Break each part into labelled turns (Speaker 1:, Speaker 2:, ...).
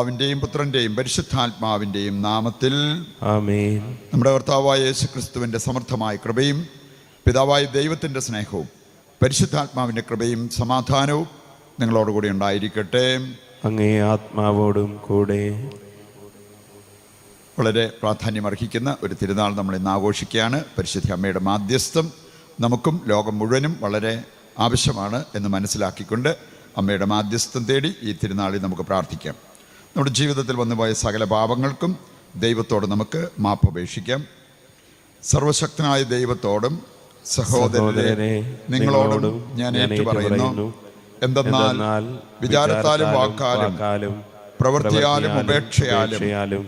Speaker 1: പിതാവിൻ്റെയും പുത്രൻ്റെയും പരിശുദ്ധാത്മാവിൻ്റെയും നാമത്തിൽ
Speaker 2: ആമേൻ.
Speaker 1: നമ്മുടെ കർത്താവായ യേശുക്രിസ്തുവിൻ്റെ സമർത്ഥമായ കൃപയും പിതാവായ ദൈവത്തിൻ്റെ സ്നേഹവും പരിശുദ്ധാത്മാവിൻ്റെ കൃപയും സമാധാനവും നിങ്ങളോടുകൂടി ഉണ്ടായിരിക്കട്ടെ.
Speaker 2: അങ്ങേ ആത്മാവോടും കൂടെ.
Speaker 1: വളരെ പ്രാധാന്യമർഹിക്കുന്ന ഒരു തിരുനാൾ നമ്മൾ ഇന്ന് ആഘോഷിക്കുകയാണ്. പരിശുദ്ധ അമ്മയുടെ മാധ്യസ്ഥം നമുക്കും ലോകം മുഴുവനും വളരെ ആവശ്യമാണ് എന്ന് മനസ്സിലാക്കിക്കൊണ്ട് അമ്മയുടെ മാധ്യസ്ഥം തേടി ഈ തിരുനാളിൽ നമുക്ക് പ്രാർത്ഥിക്കാം. നമ്മുടെ ജീവിതത്തിൽ വന്നുപോയ സകല പാപങ്ങൾക്കും ദൈവത്തോട് നമുക്ക് മാപ്പപേക്ഷിക്കാം. സർവശക്തനായ ദൈവത്തോടും സഹോദരരെ നിങ്ങളോടും ഞാൻ ഏറ്റുപറയുന്നു, എന്തെന്നാൽ വിചാരത്താലും വാക്കാലും പ്രവൃത്തിയാലും ഉപേക്ഷയാലും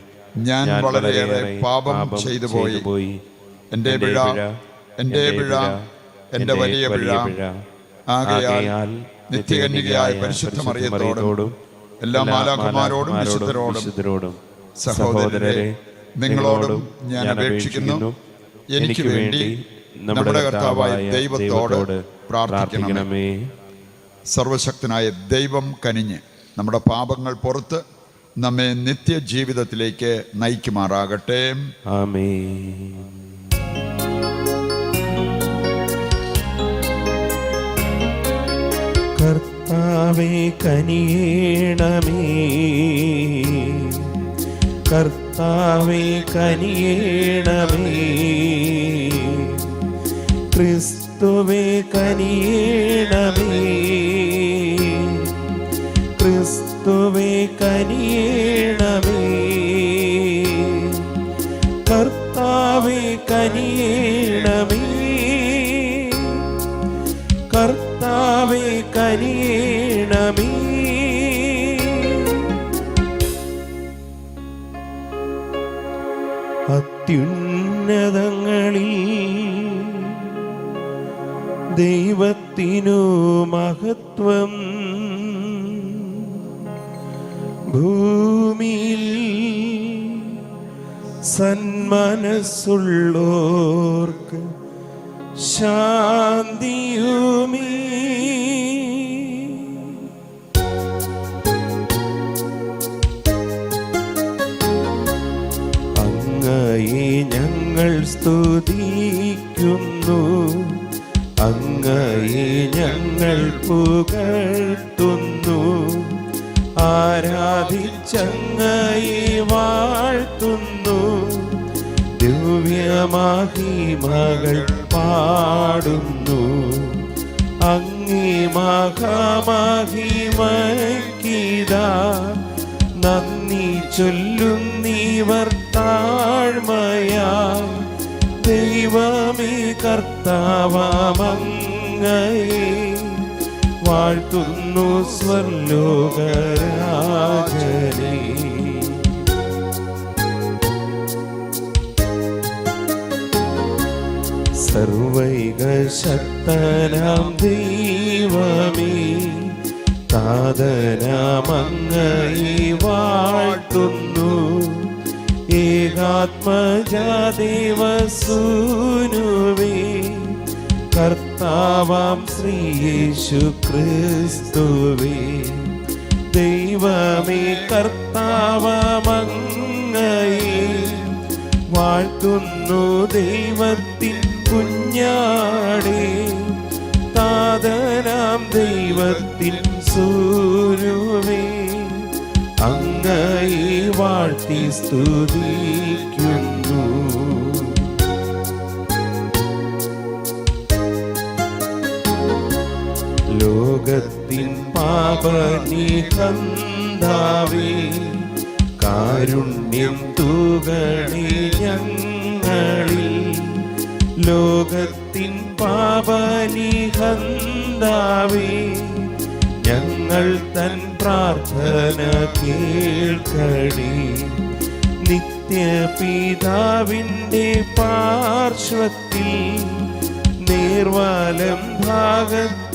Speaker 1: ഞാൻ വളരെയേറെ പാപം ചെയ്തു പോയി. എൻ്റെ പിഴ, എൻ്റെ വലിയ പിഴ. ആകയാൽ നിത്യകന്യകയായ പരിശുദ്ധ മറിയത്തോടും എല്ലാ മാലാഖമാരോടും വിശുദ്ധരോടും സഹോദരരെ നിങ്ങളോടും ഞാൻ അപേക്ഷിക്കുന്നു, എനിക്ക് വേണ്ടി നമ്മുടെ കർത്താവായ ദൈവത്തോട് പ്രാർത്ഥിക്കണമേ. സർവശക്തനായ ദൈവം കനിഞ്ഞ് നമ്മുടെ പാപങ്ങൾ പുറത്ത് നമ്മെ നിത്യജീവിതത്തിലേക്ക് നയിക്കുമാറാകട്ടെ.
Speaker 2: ആമേൻ. കർത്താവേ കനിയേണമേ, കർത്താവേ കനിയേണമേ, ക്രിസ്തുവേ കനിയേണമേ, ക്രിസ്തുവേ കനിയേണമേ, കർത്താവേ കനിയേണമേ, കർത്താവേ കനിയേണമേ. അത്യുന്നതങ്ങളിൽ ദൈവത്തിനു മഹത്വം, ഭൂമിയിൽ സന്മനസ്സുള്ളോർക്ക് ശാന്തിയുമേ. അങ്ങയെ ഞങ്ങൾ സ്തുതിക്കുന്നു, അങ്ങയെ ഞങ്ങൾ പുകഴ്ത്തുന്നു, ആരാധിച്ചങ്ങയെ വാഴ്ത്തുന്നു, ദിവ്യമഹിമകൾ പാടുന്നു. അങ്ങേ മഹാമഹിമയ്ക്കിതാ നന്ദി ചൊല്ലുന്നീവർ താഴ്മയായി. ദൈവമേ കർത്താവമങ്ങയെ വാഴ്ത്തുന്നു സ്വർലോകരാജനേ. സർവൈകശക്തനാം ദൈവമേ, താതനാമങ്ങയെ വാഴ്ത്തുന്നു, ഏകാത്മജാദേവസൂനുവേ, കർത്താവാം ശ്രീ യേശു ക്രിസ്തുവേ. ദൈവമേ കർത്താവമങ്ങയെ വാഴ്ത്തുന്നു, ദൈവത്തിൻ കുഞ്ഞാടേ, താതനാം ദൈവത്തിൻ സൂനുവേ, അങ്ങയെ വാഴ്ത്തി സ്തുതിക്കുന്നു. ലോകത്തിൻ പാപനിഹന്താവേ, കാരുണ്യം തൂകണേ ഞങ്ങളിൽ. ലോകത്തിൻ പാപനിഹന്താവേ, ഞങ്ങൾ തൻ പ്രാർത്ഥന കേൾക്കണേ. നിത്യപിതാവിൻ്റെ പാർശ്വത്തിൽ നേർവാലം ഭാഗത്തിരുന്നിടും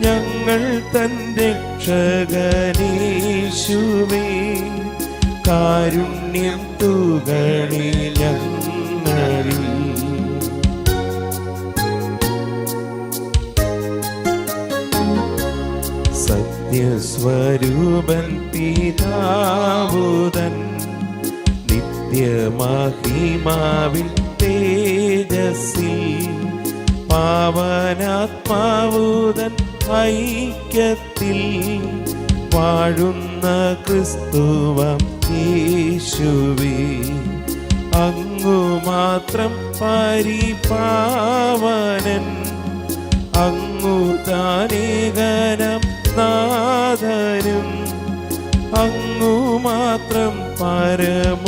Speaker 2: ഞങ്ങൾ തൻ രക്ഷകനേശുവേ, കാരുണ്യം തൂകണേ ഞങ്ങളിൽ. സത്യ സത്യസ്വരൂപൻ പിതാവുതൻ നിത്യമഹിമാവിൻ തേജസ്സിൽ പാവനാത്മാവുതൻ ഐക്യത്തിൽ വാഴുന്ന ക്രിസ്തുവം യേശുവേ, അങ്ങു മാത്രം പരിപാവനൻ, അങ്ങു താനേകനം നാഥനും, അങ്ങു മാത്രം പരമോന്നതൻ,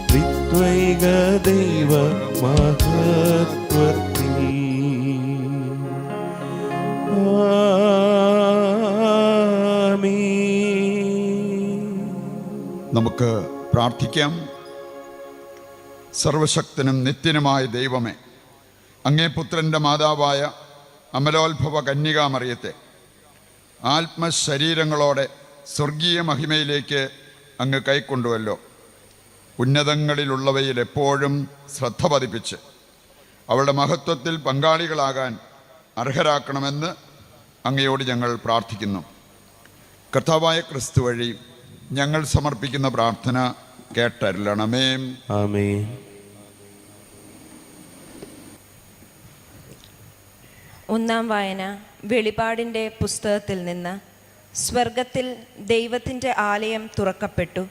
Speaker 2: ത്രിത്വൈക ദൈവ മഹത്വത്തിൽ.
Speaker 1: നമുക്ക് പ്രാർത്ഥിക്കാം. സർവശക്തനും നിത്യനുമായ ദൈവമേ, അങ്ങേ പുത്രൻ്റെ മാതാവായ അമലോത്ഭവ കന്യകാമറിയത്തെ ആത്മശരീരങ്ങളോടെ സ്വർഗീയ മഹിമയിലേക്ക് അങ്ങ് കൈക്കൊണ്ടുവല്ലോ. ഉന്നതങ്ങളിലുള്ളവയിൽ എപ്പോഴും ശ്രദ്ധ പതിപ്പിച്ച് അവളുടെ മഹത്വത്തിൽ പങ്കാളികളാകാൻ അർഹരാക്കണമെന്ന് അങ്ങയോട് ഞങ്ങൾ പ്രാർത്ഥിക്കുന്നു. കർത്താവായ ക്രിസ്തു വഴി ഞങ്ങൾ സമർപ്പിക്കുന്ന പ്രാർത്ഥന കേട്ടരുളണമേ.
Speaker 2: ആമേൻ.
Speaker 3: ഒന്നാം വായന വെളിപാടിൻ്റെ പുസ്തകത്തിൽ നിന്ന്. സ്വർഗത്തിൽ ദൈവത്തിൻ്റെ ആലയം തുറക്കപ്പെട്ടു.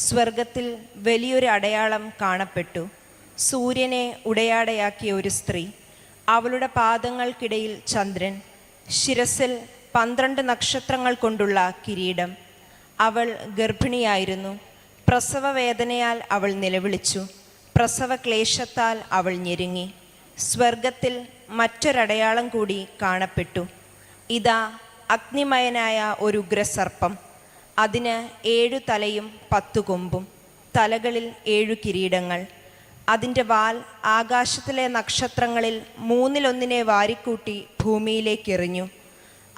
Speaker 3: സ്വർഗത്തിൽ വലിയൊരു അടയാളം കാണപ്പെട്ടു. സൂര്യനെ ഉടയാടയാക്കിയ ഒരു സ്ത്രീ, അവളുടെ പാദങ്ങൾക്കിടയിൽ ചന്ദ്രൻ, ശിരസിൽ 12 നക്ഷത്രങ്ങൾ കൊണ്ടുള്ള കിരീടം. അവൾ ഗർഭിണിയായിരുന്നു. പ്രസവ വേദനയാൽ അവൾ നിലവിളിച്ചു. പ്രസവ ക്ലേശത്താൽ അവൾ ഞെരുങ്ങി. സ്വർഗത്തിൽ മറ്റൊരടയാളം കൂടി കാണപ്പെട്ടു. ഇതാ, അഗ്നിമയനായ ഒരു ഉഗ്രസർപ്പം. അതിന് 7 തലയും 10 കൊമ്പും, തലകളിൽ 7 കിരീടങ്ങൾ. അതിൻ്റെ വാൽ ആകാശത്തിലെ നക്ഷത്രങ്ങളിൽ 1/3 വാരിക്കൂട്ടി ഭൂമിയിലേക്കെറിഞ്ഞു.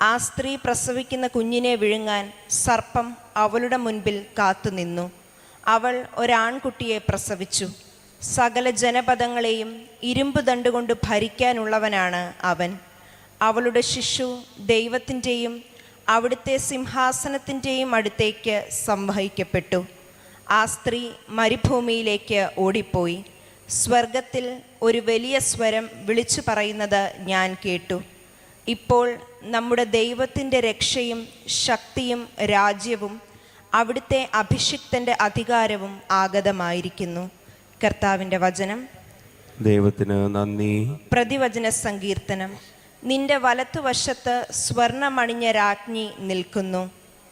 Speaker 3: ആ സ്ത്രീ പ്രസവിക്കുന്ന കുഞ്ഞിനെ വിഴുങ്ങാൻ സർപ്പം അവളുടെ മുൻപിൽ കാത്തുനിന്നു. അവൾ ഒരാൺകുട്ടിയെ പ്രസവിച്ചു. സകല ജനപദങ്ങളെയും ഇരുമ്പ് ദണ്ടുകൊണ്ട് ഭരിക്കാനുള്ളവനാണ് അവൻ. അവളുടെ ശിശു ദൈവത്തിൻ്റെയും അവിടുത്തെ സിംഹാസനത്തിൻ്റെയും അടുത്തേക്ക് സംവഹിക്കപ്പെട്ടു. ആ സ്ത്രീ മരുഭൂമിയിലേക്ക് ഓടിപ്പോയി. സ്വർഗത്തിൽ ഒരു വലിയ സ്വരം വിളിച്ചു പറയുന്നത് ഞാൻ കേട്ടു. ഇപ്പോൾ നമ്മുടെ ദൈവത്തിൻ്റെ രക്ഷയും ശക്തിയും രാജ്യവും അവിടുത്തെ അഭിഷിക്തൻ്റെ അധികാരവും ആഗതമായിരിക്കുന്നു. കർത്താവിൻ്റെ വചനം.
Speaker 2: ദൈവത്തിന് നന്ദി.
Speaker 3: പ്രതിവചന സങ്കീർത്തനം. നിന്റെ വലത്തുവശത്ത് സ്വർണമണിഞ്ഞ രാജ്ഞി നിൽക്കുന്നു.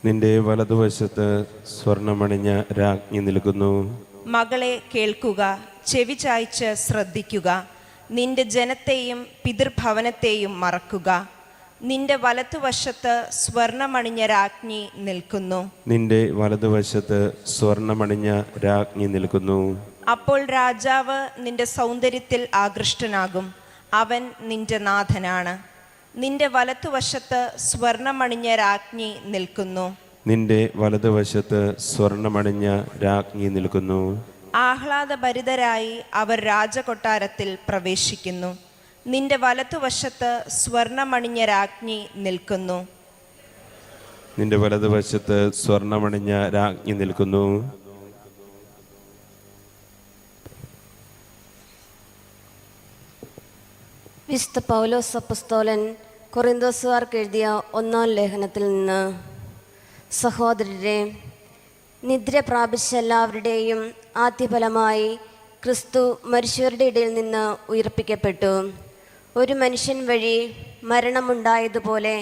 Speaker 2: നിന്റെ വലതുവശത്ത് സ്വർണമണിഞ്ഞ രാജ്ഞി നിൽക്കുന്നു.
Speaker 3: മകളെ കേൾക്കുക, ചെവി ചായ്ച്ച് ശ്രദ്ധിക്കുക. നിന്റെ ജനത്തെയും പിതൃഭവനത്തെയും മറക്കുക. നിന്റെ വലത്തുവശത്ത് സ്വർണമണിഞ്ഞ രാജ്ഞി നിൽക്കുന്നു.
Speaker 2: നിന്റെ വലതുവശത്ത് സ്വർണമണിഞ്ഞ രാജ്ഞി നിൽക്കുന്നു.
Speaker 3: അപ്പോൾ രാജാവ് നിന്റെ സൗന്ദര്യത്തിൽ ആകൃഷ്ടനാകും. അവൻ നിന്റെ നാഥനാണ്. നിന്റെ വലത്തുവശത്ത് സ്വർണമണിഞ്ഞ രാജ്ഞി നിൽക്കുന്നു.
Speaker 2: നിന്റെ വലതുവശത്ത് സ്വർണമണിഞ്ഞ രാജ്ഞി നിൽക്കുന്നു.
Speaker 3: ആഹ്ലാദഭരിതരായി അവർ രാജകൊട്ടാരത്തിൽ പ്രവേശിക്കുന്നു. നിന്റെ വലത്തുവശത്ത് സ്വർണമണിഞ്ഞ രാജ്ഞി നിൽക്കുന്നു.
Speaker 2: നിന്റെ വലതുവശത്ത് സ്വർണമണിഞ്ഞ രാജ്ഞി നിൽക്കുന്നു.
Speaker 4: വിശുദ്ധ പൗലോസ് അപ്പോസ്തലൻ കൊറിന്തോസുകാർക്ക് എഴുതിയ 1-ാം ലേഖനത്തിൽ നിന്ന്. സഹോദരരെ, നിദ്ര പ്രാപിച്ച എല്ലാവരുടെയും ആദ്യഫലമായി ക്രിസ്തു മരിച്ചവരുടെ ഇടയിൽ നിന്ന് ഉയർപ്പിക്കപ്പെട്ടു. ഒരു മനുഷ്യൻ വഴി മരണമുണ്ടായതുപോലെ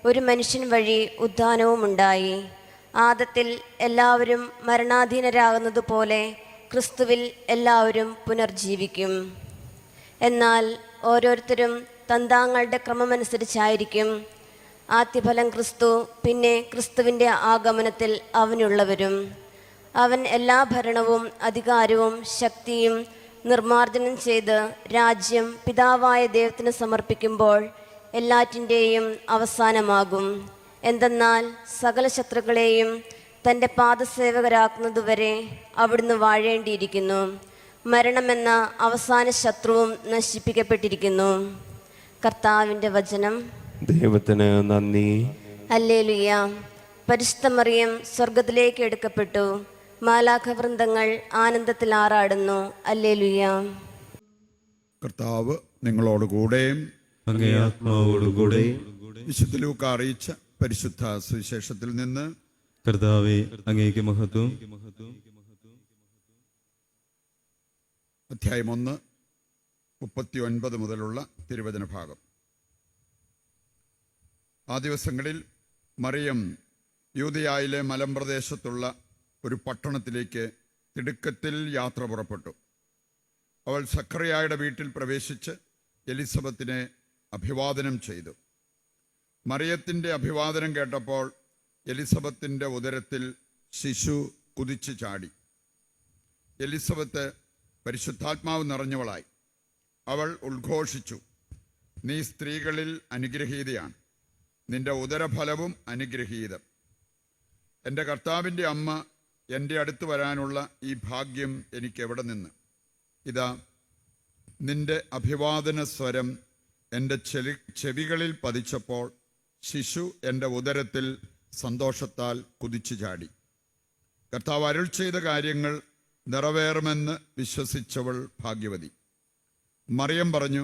Speaker 4: ഒരു മനുഷ്യൻ വഴി ഉദ്ധാനവുമുണ്ടായി. ആദത്തിൽ എല്ലാവരും മരണാധീനരാകുന്നതുപോലെ ക്രിസ്തുവിൽ എല്ലാവരും പുനർജീവിക്കും. എന്നാൽ ഓരോരുത്തരും തന്താങ്ങളുടെ ക്രമമനുസരിച്ചായിരിക്കും. ആദ്യഫലം ക്രിസ്തു, പിന്നെ ക്രിസ്തുവിൻ്റെ ആഗമനത്തിൽ അവനുള്ളവരും. അവൻ എല്ലാ ഭരണവും അധികാരവും ശക്തിയും നിർമ്മാർജ്ജനം ചെയ്ത് രാജ്യം പിതാവായ ദൈവത്തിന് സമർപ്പിക്കുമ്പോൾ എല്ലാറ്റിൻ്റെയും അവസാനമാകും. എന്തെന്നാൽ സകല ശത്രുക്കളെയും തൻ്റെ പാദസേവകരാക്കുന്നതുവരെ അവിടുന്ന് വാഴേണ്ടിയിരിക്കുന്നു. മരണമെന്ന അവസാന ശത്രുവും നശിപ്പിക്കപ്പെട്ടിരിക്കുന്നു. കർത്താവിൻ്റെ വചനം.
Speaker 2: ദൈവത്തിന് നന്ദി.
Speaker 4: ഹല്ലേലൂയ. പരിശുദ്ധ മറിയം സ്വർഗത്തിലേക്ക് എടുക്കപ്പെട്ടു. മാലാഖവൃന്ദങ്ങൾ ആനന്ദത്തിൽ ആറാടുന്നു. ഹല്ലേലൂയ.
Speaker 1: കർത്താവ് നിങ്ങളോടുകൂടെ
Speaker 5: അങ്ങേ ആത്മാവോടുകൂടെ.
Speaker 1: വിശുദ്ധ ലൂക്ക അറിയിച്ച പരിശുദ്ധ സുവിശേഷത്തിൽ നിന്ന്.
Speaker 5: കർത്താവേ, അങ്ങേക്ക് മഹത്വം.
Speaker 1: അധ്യായം 1, 39 മുതലുള്ള തിരുവചന ഭാഗം. ആ ദിവസങ്ങളിൽ മറിയം യൂദയായിലെ മലമ്പ്രദേശത്തുള്ള ഒരു പട്ടണത്തിലേക്ക് തിടുക്കത്തിൽ യാത്ര പുറപ്പെട്ടു. അവൾ സക്കറിയായുടെ വീട്ടിൽ പ്രവേശിച്ച് എലിസബത്തിനെ അഭിവാദനം ചെയ്തു. മറിയത്തിൻ്റെ അഭിവാദനം കേട്ടപ്പോൾ എലിസബത്തിൻ്റെ ഉദരത്തിൽ ശിശു കുതിച്ചു ചാടി. എലിസബത്ത് പരിശുദ്ധാത്മാവ് നിറഞ്ഞവളായി. അവൾ ഉദ്ഘോഷിച്ചു, നീ സ്ത്രീകളിൽ അനുഗ്രഹീതയാണ്, നിന്റെ ഉദരഫലവും അനുഗ്രഹീതം. എൻ്റെ കർത്താവിൻ്റെ അമ്മ എൻ്റെ അടുത്ത് വരാനുള്ള ഈ ഭാഗ്യം എനിക്ക് എവിടെ നിന്ന്? ഇതാ, നിന്റെ അഭിവാദന സ്വരം എൻ്റെ ചെവികളിൽ പതിച്ചപ്പോൾ ശിശു എൻ്റെ ഉദരത്തിൽ സന്തോഷത്താൽ കുതിച്ചു ചാടി. കർത്താവ് അരുൾ ചെയ്ത കാര്യങ്ങൾ നിറവേറുമെന്ന് വിശ്വസിച്ചവൾ ഭാഗ്യവതി. മറിയം പറഞ്ഞു,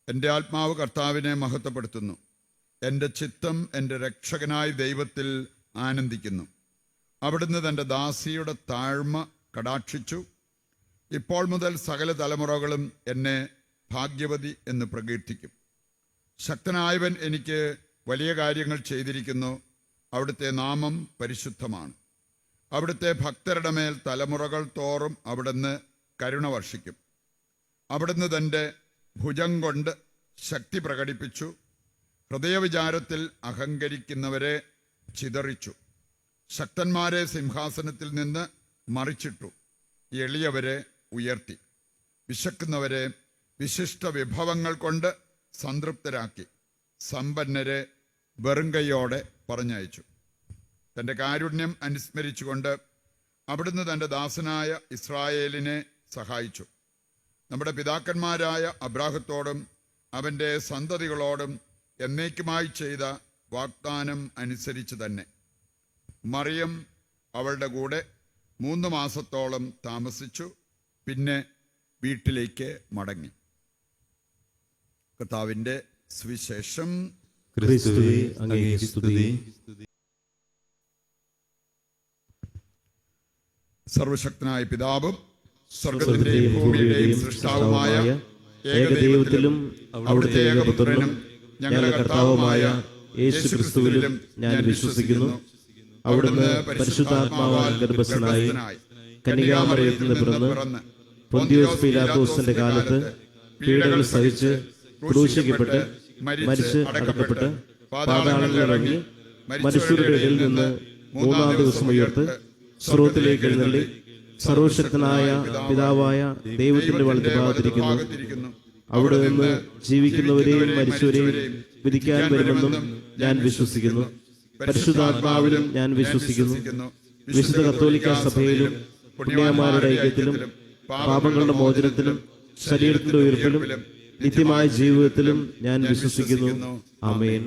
Speaker 1: എൻ്റെ ആത്മാവ് കർത്താവിനെ മഹത്വപ്പെടുത്തുന്നു, എൻ്റെ ചിത്തം എൻ്റെ രക്ഷകനായ ദൈവത്തിൽ ആനന്ദിക്കുന്നു. അവിടുന്ന് തൻ്റെ ദാസിയുടെ താഴ്മ കടാക്ഷിച്ചു. ഇപ്പോൾ മുതൽ സകല തലമുറകളും എന്നെ ഭാഗ്യവതി എന്ന് പ്രകീർത്തിക്കും. ശക്തനായവൻ എനിക്ക് വലിയ കാര്യങ്ങൾ ചെയ്തിരിക്കുന്നു. അവിടുത്തെ നാമം പരിശുദ്ധമാണ്. അവിടുത്തെ ഭക്തരുടെ മേൽ തലമുറകൾ തോറും അവിടുന്ന് കരുണ വർഷിക്കും. അവിടുന്ന് തൻ്റെ ഭുജം കൊണ്ട് ശക്തി പ്രകടിപ്പിച്ചു. ഹൃദയവിചാരത്തിൽ അഹങ്കരിക്കുന്നവരെ ചിതറിച്ചു. ശക്തന്മാരെ സിംഹാസനത്തിൽ നിന്ന് മറിച്ചിട്ടു. എളിയവരെ ഉയർത്തി. വിശക്കുന്നവരെ വിശിഷ്ട വിഭവങ്ങൾ കൊണ്ട് സംതൃപ്തരാക്കി. സമ്പന്നരെ വെറുങ്കൈയോടെ പറഞ്ഞയച്ചു. തൻ്റെ കാരുണ്യം അനുസ്മരിച്ചുകൊണ്ട് അവിടുന്ന് തൻ്റെ ദാസനായ ഇസ്രായേലിനെ സഹായിച്ചു. നമ്മുടെ പിതാക്കന്മാരായ അബ്രാഹത്തോടും അവൻ്റെ സന്തതികളോടും എന്നേക്കുമായി ചെയ്ത വാഗ്ദാനം അനുസരിച്ച് തന്നെ. മറിയം അവളുടെ കൂടെ 3 മാസത്തോളം താമസിച്ചു. പിന്നെ വീട്ടിലേക്ക് മടങ്ങി. കർത്താവിൻ്റെ സുവിശേഷം.
Speaker 5: ക്രിസ്തുവേ, അങ്ങേക്ക് സ്തുതി.
Speaker 1: സർവശക്തനായ പിതാവും സ്വർഗ്ഗത്തിന്റെയും ഭൂമിയുടെയും സൃഷ്ടാവുമായ ഏകദൈവത്തിലും അവിടുത്തെ ഏകപുത്രനും ഞങ്ങളുടെ കർത്താവുമായ യേശുക്രിസ്തുവിലും ഞാൻ വിശ്വസിക്കുന്നു. അവിടുന്ന് പരിശുദ്ധാത്മാവാൽ ഗർഭസ്ഥനായി കന്യകാമറിയത്തിൽ നിന്ന് പിറന്ന് പൊന്തിയോസ് പീലാത്തോസിന്റെ കാലത്ത് പീഡകൾ സഹിച്ച് ക്രൂശിക്കപ്പെട്ട് മരിച്ച് അടക്കപ്പെട്ട് പാതാളങ്ങളിൽ ഇറങ്ങി മരിച്ചവരുടെ ഇടയിൽ നിന്ന് 3-ാം ദിവസം ഉയർത്ത് സ്വർഗ്ഗത്തിലേക്ക് എഴുന്നള്ളി സർവശക്തനായ പിതാവായ ദൈവത്തിന്റെ വലത്തുഭാഗത്തിരിക്കുന്നു. അവിടെ നിന്ന് ജീവിക്കുന്നവരെയും മരിച്ചവരെയും വിധിക്കാൻ വരുമെന്നും ഞാൻ വിശ്വസിക്കുന്നു. പരിശുദ്ധാത്മാവിലും ഞാൻ വിശ്വസിക്കുന്നു. വിശുദ്ധ കത്തോലിക്ക സഭയിലും പുണ്യന്മാരുടെ ഐക്യത്തിലും പാപങ്ങളുടെ മോചനത്തിലും ശരീരത്തിന്റെ ഉയർപ്പിലും നിത്യമായ ജീവിതത്തിലും ഞാൻ വിശ്വസിക്കുന്നു. ആമേൻ.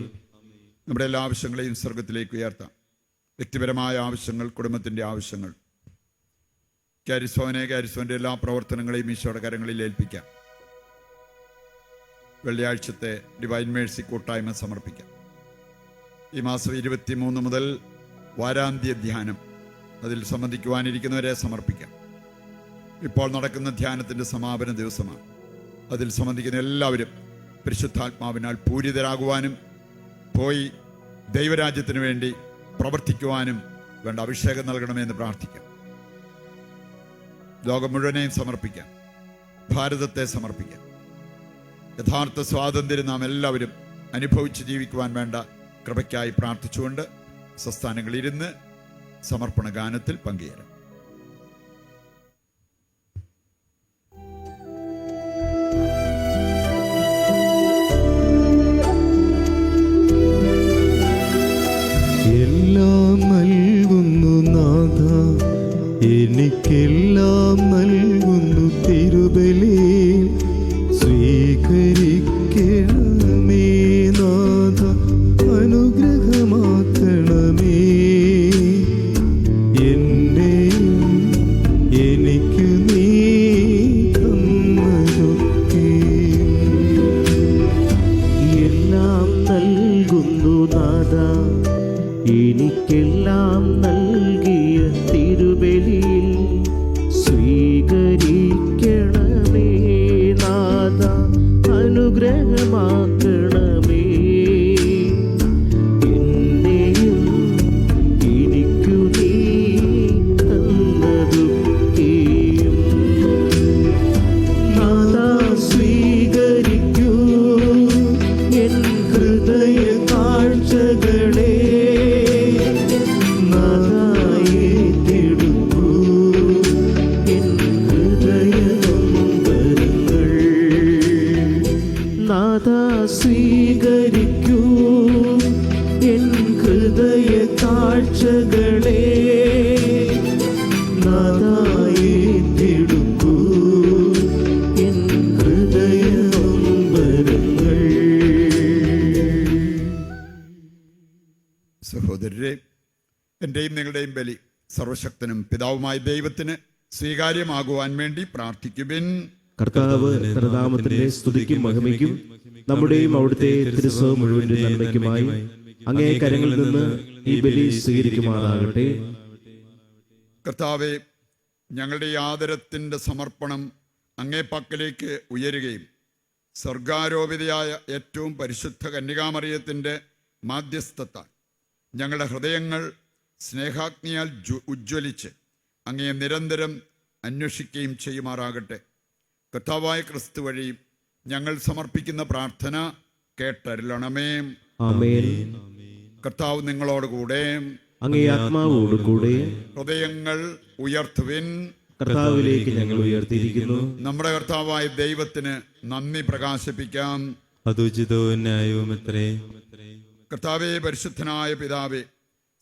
Speaker 1: നമ്മുടെ എല്ലാ ആവശ്യങ്ങളെയും സ്വർഗത്തിലേക്ക് ഉയർത്താം. വ്യക്തിപരമായ ആവശ്യങ്ങൾ, കുടുംബത്തിൻ്റെ ആവശ്യങ്ങൾ, ക്യാരിസ്വാന്റെ എല്ലാ പ്രവർത്തനങ്ങളെയും ഈശോയുടെ കരങ്ങളിൽ ഏൽപ്പിക്കാം. വെള്ളിയാഴ്ചത്തെ ഡിവൈൻ മേഴ്സി കൂട്ടായ്മ സമർപ്പിക്കാം. ഈ മാസം 23 മുതൽ വാരാന്ത്യ ധ്യാനം, അതിൽ സംബന്ധിക്കുവാനിരിക്കുന്നവരെ സമർപ്പിക്കാം. ഇപ്പോൾ നടക്കുന്ന ധ്യാനത്തിൻ്റെ സമാപന ദിവസമാണ്. അതിൽ സംബന്ധിക്കുന്ന എല്ലാവരും പരിശുദ്ധാത്മാവിനാൽ പൂരിതരാകുവാനും പോയി ദൈവരാജ്യത്തിന് വേണ്ടി പ്രവർത്തിക്കുവാനും വേണ്ട അഭിഷേകം നൽകണമെന്ന് പ്രാർത്ഥിക്കാം. ലോകം മുഴുവനെയും സമർപ്പിക്കാം. ഭാരതത്തെ സമർപ്പിക്കാം. യഥാർത്ഥ സ്വാതന്ത്ര്യം നാം എല്ലാവരും അനുഭവിച്ച് ജീവിക്കുവാൻ വേണ്ട കൃപയ്ക്കായി പ്രാർത്ഥിച്ചുകൊണ്ട് സ്വസ്ഥാനങ്ങളിരുന്ന് സമർപ്പണ ഗാനത്തിൽ പങ്കുചേരാം.
Speaker 5: എല്ലാം നൽകുന്നു നാഥ, എനിക്കെല്ലാം നൽകുന്നു തിരുബലി സ്വീകരിക്കണമേ നാഥ.
Speaker 6: എനിക്കെല്ലാം നൽകിയ തിരുബലിയിൽ സ്വീകരിക്കണമേ നാഥ, അനുഗ്രഹമാക്കണമേ എന്നെയും എനിക്കു നീ തന്നതൊക്കെയും. നാഥ സ്വീകരിക്കൂ എൻ ഹൃദയ കാഴ്ചകളെ, സ്വീകരിക്കൂ എൻ ഹൃദയ കാഴ്ചകളെ, നാദായേറ്റെടുക്കൂ എൻ ഹൃദയ നൊമ്പരങ്ങൾ.
Speaker 1: സഹോദരരെ, എൻ്റെയും നിങ്ങളുടെയും ബലി സർവശക്തനും പിതാവുമായ ദൈവത്തിന് സ്വീകാര്യമാകുവാൻ വേണ്ടി പ്രാർത്ഥിക്കുവിൻ.
Speaker 6: കർത്താവ് നാമത്തിന്റെ സ്തുതിക്കും മഹിമയ്ക്കും നമ്മുടെയും അവിടുത്തെ തിരുസഭ മുഴുവന്റെ നന്മയ്ക്കുമായി അങ്ങേ കരങ്ങളിൽ നിന്ന് ഈ ബലി സ്വീകരിക്കുമാറാകട്ടെ.
Speaker 1: കർത്താവെ, ഞങ്ങളുടെ ഈ ആദരത്തിൻ്റെ സമർപ്പണം അങ്ങേ പക്കലേക്ക് ഉയരുകയും സ്വർഗാരോപിതയായ ഏറ്റവും പരിശുദ്ധ കന്യകാമറിയത്തിൻ്റെ മാധ്യസ്ഥത്താൽ ഞങ്ങളുടെ ഹൃദയങ്ങൾ സ്നേഹാഗ്നിയാൽ ഉജ്ജ്വലിച്ച് അങ്ങേ നിരന്തരം അന്വേഷിക്കുകയും ചെയ്യുമാറാകട്ടെ. കർത്താവായ ക്രിസ്തു വഴി ഞങ്ങൾ സമർപ്പിക്കുന്ന പ്രാർത്ഥന കേട്ടരുളണമേ.
Speaker 6: ആമേൻ.
Speaker 1: കർത്താവ് നിങ്ങളോട് കൂടെ,
Speaker 6: അങ്ങേ ആത്മാവോട് കൂടെ.
Speaker 1: ഹൃദയങ്ങൾ ഉയർത്തുവിൻ.
Speaker 6: കർത്താവിലേക്ക് ഞങ്ങൾ ഉയർത്തിയിരിക്കുന്നു.
Speaker 1: നമ്മുടെ കർത്താവായ ദൈവത്തിന് നന്ദി പ്രകാശിപ്പിക്കാം.
Speaker 5: അതുചിതവും ന്യായവുമത്രേ.
Speaker 1: കർത്താവേ, പരിശുദ്ധനായ പിതാവേ,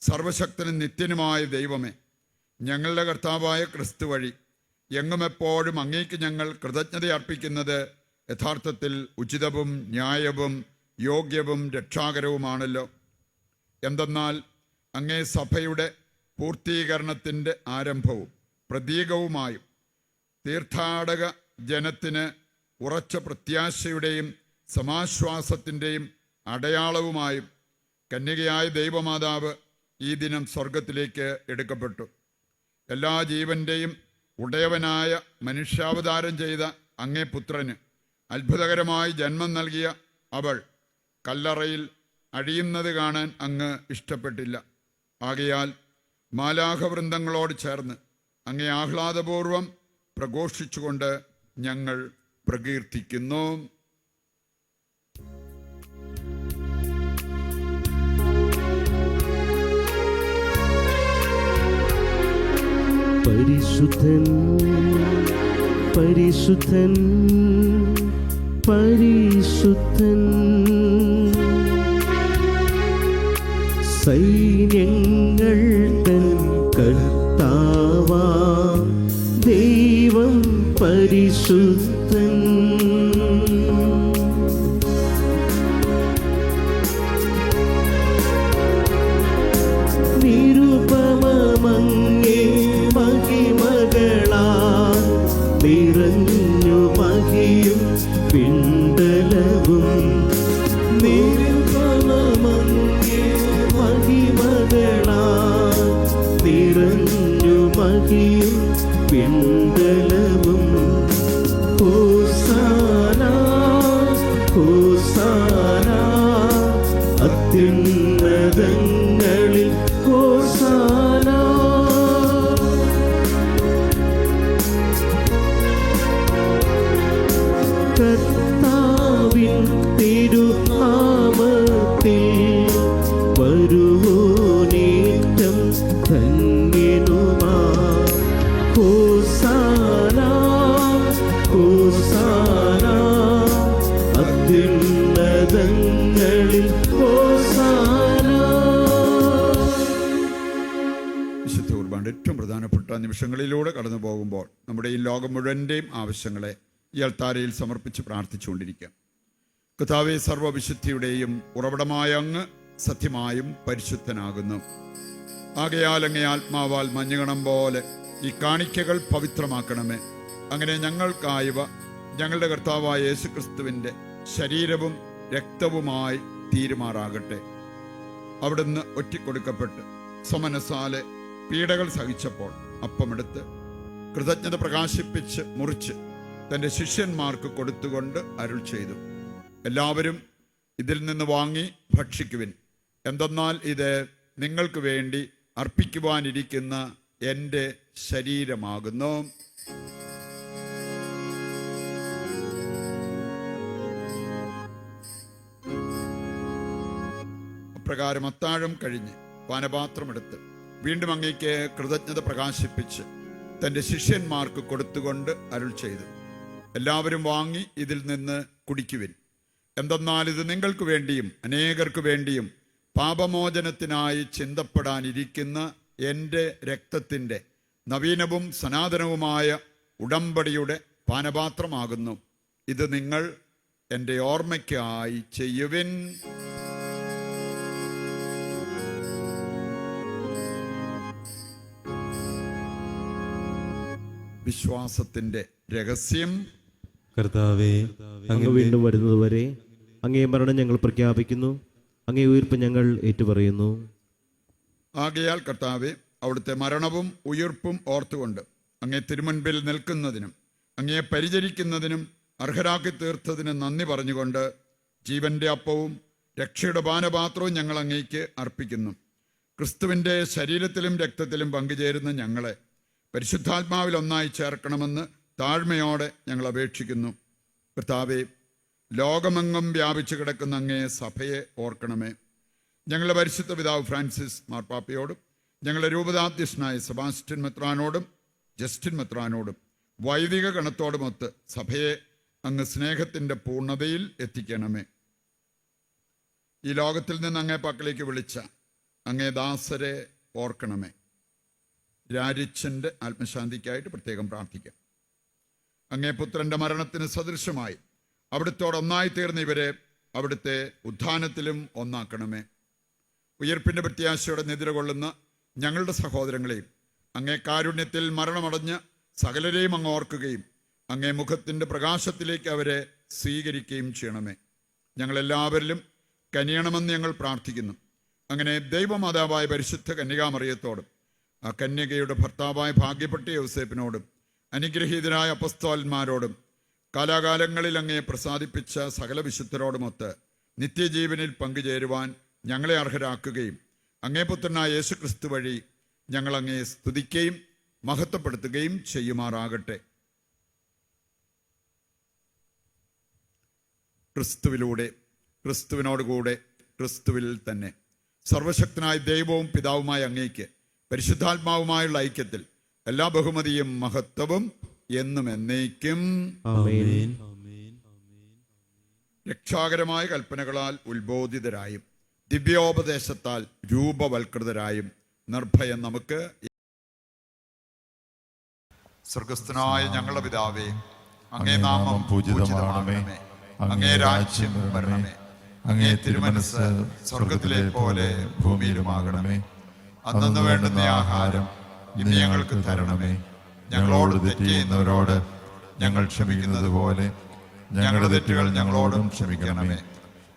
Speaker 1: സർവശക്തനും നിത്യനുമായ ദൈവമേ, ഞങ്ങളുടെ കർത്താവായ ക്രിസ്തു വഴി എങ്ങും എപ്പോഴും അങ്ങേക്ക് ഞങ്ങൾ കൃതജ്ഞത അർപ്പിക്കുന്നത് യഥാർത്ഥത്തിൽ ഉചിതവും ന്യായവും യോഗ്യവും രക്ഷാകരവുമാണല്ലോ. എന്തെന്നാൽ അങ്ങേ സഭയുടെ പൂർത്തീകരണത്തിൻ്റെ ആരംഭവും പ്രതീകവുമായും തീർത്ഥാടക ജനത്തിന് ഉറച്ച പ്രത്യാശയുടെയും സമാശ്വാസത്തിൻ്റെയും അടയാളവുമായും കന്യകയായ ദൈവമാതാവ് ഈ ദിനം സ്വർഗത്തിലേക്ക് എടുക്കപ്പെട്ടു. എല്ലാ ജീവൻ്റെയും ഉടയവനായ മനുഷ്യാവതാരം ചെയ്ത അങ്ങേ പുത്രന് അത്ഭുതകരമായി ജന്മം നൽകിയ അവൾ കല്ലറയിൽ അഴിയുന്നത് കാണാൻ അങ്ങ് ഇഷ്ടപ്പെട്ടില്ല. ആകയാൽ മാലാഖവൃന്ദങ്ങളോട് ചേർന്ന് അങ്ങേ ആഹ്ലാദപൂർവം പ്രഘോഷിച്ചുകൊണ്ട് ഞങ്ങൾ പ്രകീർത്തിക്കുന്നു.
Speaker 6: പരിശുദ്ധൻ പരിശുദ്ധൻ പരിശുദ്ധൻ, സൈന്യങ്ങൾ തൻ കർത്താവാ ദൈവം പരിശുദ്ധൻ. നിരുപമമങ്ങേ മഹിമകളാ നിറഞ്ഞു മഹിയും പിണ്ടലവും. നിരുപമമങ്ങേ മഹിമകളാ നിറഞ്ഞു മഹിയും പിണ്ടലവും. ഹോസാന ഹോസാന അത്യുന്നതങ്ങളിൽ ഹോസാന. കർത്താവിൻ തിരുനാമത്തിൽ വരുവോനേറ്റം ധന്യനുമാ. ഹോസാന ഹോസാന അത്യുന്നതങ്ങളിൽ ഹോസാന.
Speaker 1: വിശുദ്ധ കുർബാന ഏറ്റവും പ്രധാനപ്പെട്ട നിമിഷങ്ങളിലൂടെ കടന്നു പോകുമ്പോൾ നമ്മുടെ ഈ ലോകം മുഴുവൻ്റെയും ആവശ്യങ്ങളെ ഈ അൾത്താരയിൽ സമർപ്പിച്ച് പ്രാർത്ഥിച്ചുകൊണ്ടിരിക്കാം. കർത്താവേ, സർവ്വവിശുദ്ധിയുടെയും ഉറവിടമായ അങ്ങ് സത്യമായും പരിശുദ്ധനാകുന്നു. ആകയാൽ അങ്ങേ ആത്മാവാൽ മഞ്ഞുകണം പോലെ ഈ കാണിക്കകൾ പവിത്രമാക്കണമേ. അങ്ങനെ ഞങ്ങൾക്കായവ ഞങ്ങളുടെ കർത്താവായ യേശുക്രിസ്തുവിൻ്റെ ശരീരവും രക്തവുമായി തീരുമാറാകട്ടെ. അവിടുന്ന് ഒറ്റിക്കൊടുക്കപ്പെട്ട് സ്വമനസാലെ പീഡകൾ സഹിച്ചപ്പോൾ അപ്പമെടുത്ത് കൃതജ്ഞത പ്രകാശിപ്പിച്ച് മുറിച്ച് തൻ്റെ ശിഷ്യന്മാർക്ക് കൊടുത്തുകൊണ്ട് അരുൾ ചെയ്തു, എല്ലാവരും ഇതിൽ നിന്ന് വാങ്ങി ഭക്ഷിക്കുവിൻ. എന്തെന്നാൽ ഇത് നിങ്ങൾക്ക് വേണ്ടി അർപ്പിക്കുവാനിരിക്കുന്ന എൻ്റെ ശരീരമാകുന്നു. അപ്രകാരം അത്താഴം കഴിഞ്ഞ് പാനപാത്രമെടുത്ത് വീണ്ടും അങ്ങേക്ക് കൃതജ്ഞത പ്രകാശിപ്പിച്ച് തൻ്റെ ശിഷ്യന്മാർക്ക് കൊടുത്തുകൊണ്ട് അരുൾ ചെയ്തു, എല്ലാവരും വാങ്ങി ഇതിൽ നിന്ന് കുടിക്കുവിൻ. എന്തെന്നാൽ ഇത് നിങ്ങൾക്ക് വേണ്ടിയും അനേകർക്ക് വേണ്ടിയും പാപമോചനത്തിനായി ചിന്തപ്പെടാനിരിക്കുന്ന എൻ്റെ രക്തത്തിൻ്റെ നവീനവും സനാതനവുമായ ഉടമ്പടിയുടെ പാനപാത്രമാകുന്നു. ഇത് നിങ്ങൾ എൻ്റെ ഓർമ്മയ്ക്കായി ചെയ്യുവിൻ. വിശ്വാസത്തിന്റെ രഹസ്യം.
Speaker 5: കർത്താവേ,
Speaker 6: അങ്ങ് വീണ്ടും വരുന്നതുവരെ അങ്ങേ മരണം ഞങ്ങൾ പ്രഖ്യാപിക്കുന്നു, അങ്ങേ ഉയിർപ്പ് ഞങ്ങൾ ഏറ്റുപറയുന്നു.
Speaker 1: ആകയാൽ കർത്താവെ, അവിടുത്തെ മരണവും ഉയിർപ്പും ഓർത്തുകൊണ്ട് അങ്ങേ തിരുമുൻപിൽ നിൽക്കുന്നതിനും അങ്ങയെ പരിചരിക്കുന്നതിനും അർഹരാക്കി തീർത്തതിന് നന്ദി പറഞ്ഞുകൊണ്ട് ജീവന്റെ അപ്പവും രക്ഷയുടെ പാനപാത്രവും ഞങ്ങൾ അങ്ങേക്ക് അർപ്പിക്കുന്നു. ക്രിസ്തുവിൻ്റെ ശരീരത്തിലും രക്തത്തിലും പങ്കുചേരുന്ന ഞങ്ങളെ പരിശുദ്ധാത്മാവിൽ ഒന്നായി ചേർക്കണമെന്ന് താഴ്മയോടെ ഞങ്ങൾ അപേക്ഷിക്കുന്നു. കർത്താവേ, ലോകമെങ്ങും വ്യാപിച്ചു കിടക്കുന്ന അങ്ങേ സഭയെ ഓർക്കണമേ. ഞങ്ങളുടെ പരിശുദ്ധ പിതാവ് ഫ്രാൻസിസ് മാർപ്പാപ്പയോടും ഞങ്ങളുടെ രൂപതാധ്യക്ഷനായ സെബാസ്റ്റ്യൻ മെത്രാനോടും ജസ്റ്റിൻ മെത്രാനോടും വൈദിക ഗണത്തോടുമൊത്ത് സഭയെ അങ്ങ് സ്നേഹത്തിൻ്റെ പൂർണ്ണതയിൽ എത്തിക്കണമേ. ഈ ലോകത്തിൽ നിന്ന് അങ്ങേ പക്കലേക്ക് വിളിച്ച അങ്ങേ ദാസരെ ഓർക്കണമേ. രാരിച്ചൻ്റെ ആത്മശാന്തിക്കായിട്ട് പ്രത്യേകം പ്രാർത്ഥിക്കാം. അങ്ങേ പുത്രൻ്റെ മരണത്തിന് സദൃശമായി അവിടുത്തോട് ഒന്നായി തീർന്ന ഇവരെ അവിടുത്തെ ഉത്ഥാനത്തിലും ഒന്നാക്കണമേ. ഉയർപ്പിൻ്റെ പ്രത്യാശയോടെ നിദ്രകൊള്ളുന്ന ഞങ്ങളുടെ സഹോദരങ്ങളെയും അങ്ങേ കാരുണ്യത്തിൽ മരണമടഞ്ഞ സകലരെയും അങ്ങ് ഓർക്കുകയും അങ്ങേ മുഖത്തിൻ്റെ പ്രകാശത്തിലേക്ക് അവരെ സ്വീകരിക്കുകയും ചെയ്യണമേ. ഞങ്ങളെല്ലാവരിലും കനിയണമെന്ന് ഞങ്ങൾ പ്രാർത്ഥിക്കുന്നു. അങ്ങനെ ദൈവമാതാവായ പരിശുദ്ധ കന്യകാമറിയത്തോടും ആ കന്യകയുടെ ഭർത്താവായ ഭാഗ്യപ്പെട്ട യൗസേപ്പിനോടും അനുഗ്രഹീതരായ അപ്പസ്തോലന്മാരോടും കാലാകാലങ്ങളിൽ അങ്ങേ പ്രസാദിപ്പിച്ച സകല വിശുദ്ധരോടുമൊത്ത് നിത്യജീവനിൽ പങ്കുചേരുവാൻ ഞങ്ങളെ അർഹരാക്കുകയും അങ്ങേ പുത്രനായ യേശു ക്രിസ്തു വഴി ഞങ്ങൾ അങ്ങേ സ്തുതിക്കുകയും മഹത്വപ്പെടുത്തുകയും ചെയ്യുമാറാകട്ടെ. ക്രിസ്തുവിലൂടെ, ക്രിസ്തുവിനോടുകൂടെ, ക്രിസ്തുവിൽ തന്നെ സർവശക്തനായ ദൈവവും പിതാവുമായ അങ്ങേക്ക് പരിശുദ്ധാത്മാവുമായുള്ള ഐക്യത്തിൽ എല്ലാ ബഹുമതിയും മഹത്വവും എന്നും എന്നേക്കും
Speaker 6: ആമേൻ.
Speaker 1: രക്ഷാകരമായ കൽപ്പനകളാൽ ഉത്ബോധിതരായും ദിവ്യോപദേശത്താൽ രൂപവൽകൃതരായും നിർഭയം നമുക്ക് സ്വർഗസ്ഥനായ ഞങ്ങളുടെ പിതാവേ, അങ്ങേ നാമം പൂജിതമാകണമേ, അങ്ങേ രാജ്യം വരണമേ, അങ്ങേ തിരുമനസ് സ്വർഗത്തിലെ പോലെ ഭൂമിയിലുമാകണമേ. അന്നു വേണ്ടുന്ന ആഹാരം ഇന്ന് ഞങ്ങൾക്ക് തരണമേ. ഞങ്ങളോട് തെറ്റ് ചെയ്യുന്നവരോട് ഞങ്ങൾ ക്ഷമിക്കുന്നത് പോലെ ഞങ്ങളുടെ തെറ്റുകൾ ഞങ്ങളോടും ക്ഷമിക്കണമേ.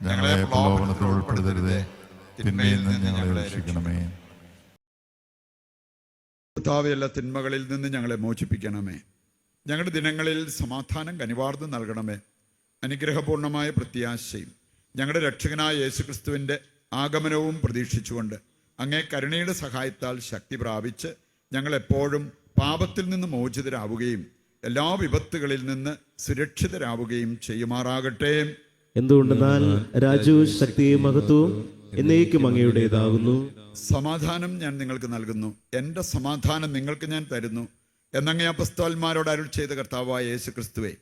Speaker 1: ഞങ്ങളെ പ്രലോഭനത്തിൽ ഉൾപ്പെടുത്തരുതേ, തിന്മയിൽ നിന്ന് ഞങ്ങളെ രക്ഷിക്കണമേ. കർത്താവേ, എല്ലാ തിന്മകളിൽ നിന്ന് ഞങ്ങളെ മോചിപ്പിക്കണമേ. ഞങ്ങളുടെ ദിനങ്ങളിൽ സമാധാനം കനിവാർന്ന് നൽകണമേ. അനുഗ്രഹപൂർണമായ പ്രത്യാശയും ഞങ്ങളുടെ രക്ഷകനായ യേശുക്രിസ്തുവിൻ്റെ ആഗമനവും പ്രതീക്ഷിച്ചുകൊണ്ട് അങ്ങേ കരുണയുടെ സഹായത്താൽ ശക്തി പ്രാപിച്ച് ഞങ്ങളെപ്പോഴും പാപത്തിൽ നിന്ന് മോചിതരാവുകയും എല്ലാ വിപത്തുകളിൽ നിന്ന് സുരക്ഷിതരാവുകയും ചെയ്യുമാറാകട്ടെ.
Speaker 6: എന്തുകൊണ്ടെന്നാൽ രാജ്യവും ശക്തിയും മഹത്വവും എന്നേക്കും അങ്ങയുടേതാകുന്നു.
Speaker 1: സമാധാനം ഞാൻ നിങ്ങൾക്ക് നൽകുന്നു, എൻ്റെ സമാധാനം നിങ്ങൾക്ക് ഞാൻ തരുന്നു എന്നങ്ങേ അപ്പസ്തോലന്മാരോട് അരുൾ ചെയ്ത കർത്താവായ യേശു ക്രിസ്തുവേ,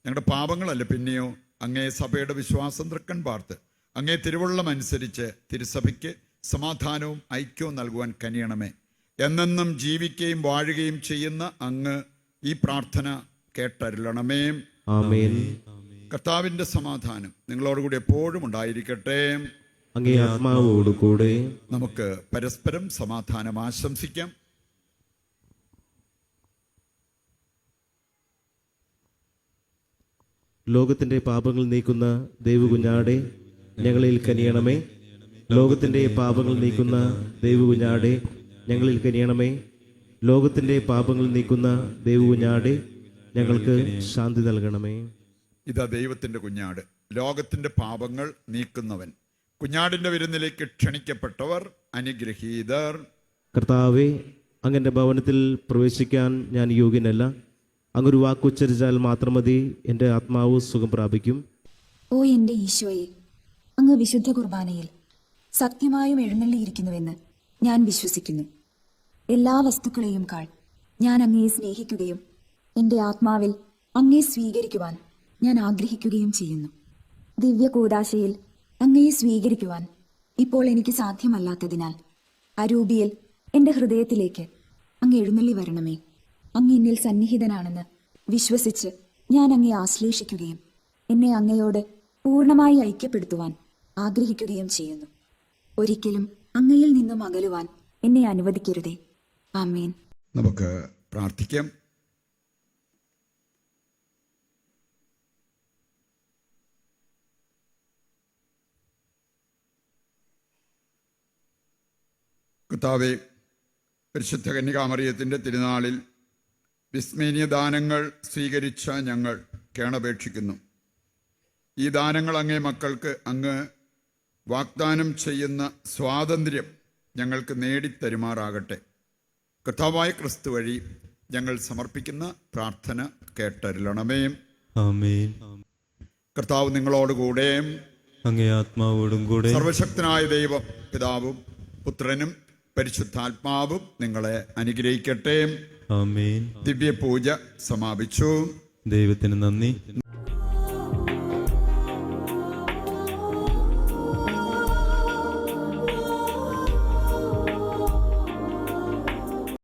Speaker 1: ഞങ്ങളുടെ പാപങ്ങളല്ല പിന്നെയോ അങ്ങേ സഭയുടെ വിശ്വാസം തൃക്കൺ പാർത്ത് അങ്ങേ തിരുവുള്ളം അനുസരിച്ച് തിരുസഭയ്ക്ക് സമാധാനവും ഐക്യവും നൽകുവാൻ കനിയണമേ. എന്നെന്നും ജീവിക്കുകയും വാഴുകയും ചെയ്യുന്ന അങ്ങ് ഈ പ്രാർത്ഥന കേട്ടരുളണമേ.
Speaker 6: ആമേൻ.
Speaker 1: കർത്താവിൻ്റെ സമാധാനം നിങ്ങളോടുകൂടി എപ്പോഴും ഉണ്ടായിരിക്കട്ടെ.
Speaker 6: അങ്ങേ ആത്മാവോടുകൂടെ.
Speaker 1: നമുക്ക് പരസ്പരം സമാധാനം ആശംസിക്കാം.
Speaker 6: ലോകത്തിന്റെ പാപങ്ങൾ നീക്കുന്ന ദൈവകുഞ്ഞാടെ ഞങ്ങളിൽ കനിയണമേ. ലോകത്തിന്റെ പാപങ്ങൾ നീക്കുന്ന ദൈവകുഞ്ഞാടെ ഞങ്ങളിൽ കനിയണമേ. ലോകത്തിന്റെ പാപങ്ങൾ നീക്കുന്ന ദൈവകുഞ്ഞാടെ ഞങ്ങൾക്ക് ശാന്തി നൽകണമേ.
Speaker 1: ഇതാ ദൈവത്തിൻ്റെ കുഞ്ഞാട്, ലോകത്തിൻ്റെ പാപങ്ങൾ നീക്കുന്നവൻ. കുഞ്ഞാടിൻ്റെ വിരുന്നിലേക്ക് ക്ഷണിക്കപ്പെട്ടവർ അനുഗ്രഹീതർ.
Speaker 6: കർത്താവെ, അങ്ങന്റെ ഭവനത്തിൽ പ്രവേശിക്കാൻ ഞാൻ യോഗ്യനല്ല. അങ്ങൊരു വാക്കുച്ചരിച്ചാൽ മാത്രം മതി, എൻ്റെ ആത്മാവ് സുഖം പ്രാപിക്കും.
Speaker 7: ഓ എൻ്റെ ഈശോയെ, അങ്ങ് വിശുദ്ധ കുർബാനയിൽ സത്യമായും എഴുന്നള്ളിയിരിക്കുന്നുവെന്ന് ഞാൻ വിശ്വസിക്കുന്നു. എല്ലാ വസ്തുക്കളെയും കാൾ ഞാൻ അങ്ങയെ സ്നേഹിക്കുകയും എൻ്റെ ആത്മാവിൽ അങ്ങയെ സ്വീകരിക്കുവാൻ ഞാൻ ആഗ്രഹിക്കുകയും ചെയ്യുന്നു. ദിവ്യ കൂദാശയിൽ അങ്ങയെ സ്വീകരിക്കുവാൻ ഇപ്പോൾ എനിക്ക് സാധ്യമല്ലാത്തതിനാൽ അരൂപിയിൽ എൻ്റെ ഹൃദയത്തിലേക്ക് അങ്ങ് എഴുന്നള്ളി വരണമേ. അങ്ങ് എന്നിൽ സന്നിഹിതനാണെന്ന് വിശ്വസിച്ച് ഞാൻ അങ്ങയെ ആശ്ലേഷിക്കുകയും എന്നെ അങ്ങയോട് പൂർണ്ണമായി ഐക്യപ്പെടുത്തുവാൻ ആഗ്രഹിക്കുകയും ചെയ്യുന്നു. ഒരിക്കലും അങ്ങയിൽ നിന്നും അകലുവാൻ എന്നെ അനുവദിക്കരുതേ. ആമേൻ.
Speaker 1: നമുക്ക് പ്രാർത്ഥിക്കാം. കർത്താവേ, പരിശുദ്ധ കന്യകാമറിയത്തിൻ്റെ തിരുനാളിൽ വിസ്മയനീയ ദാനങ്ങൾ സ്വീകരിച്ച ഞങ്ങൾ കേണപേക്ഷിക്കുന്നു. ഈ ദാനങ്ങൾ അങ്ങേ മക്കൾക്ക് അങ്ങ് വാഗ്ദാനം ചെയ്യുന്ന സ്വാതന്ത്ര്യം ഞങ്ങൾക്ക് നേടിത്തരുമാറാകട്ടെ. കർത്താവായ ക്രിസ്തു വഴി ഞങ്ങൾ സമർപ്പിക്കുന്ന പ്രാർത്ഥന കേട്ടരുളണമേ.
Speaker 5: ആമേൻ.
Speaker 1: കർത്താവ് നിങ്ങളോടുകൂടെ,
Speaker 5: അങ്ങേ ആത്മാവോടും കൂടെ.
Speaker 1: സർവശക്തനായ ദൈവം പിതാവും പുത്രനും പരിശുദ്ധാത്മാവും നിങ്ങളെ അനുഗ്രഹിക്കട്ടെ.
Speaker 5: ആമേൻ.
Speaker 1: ദിവ്യപൂജ സമാപിച്ചു.
Speaker 5: ദൈവത്തിന് നന്ദി.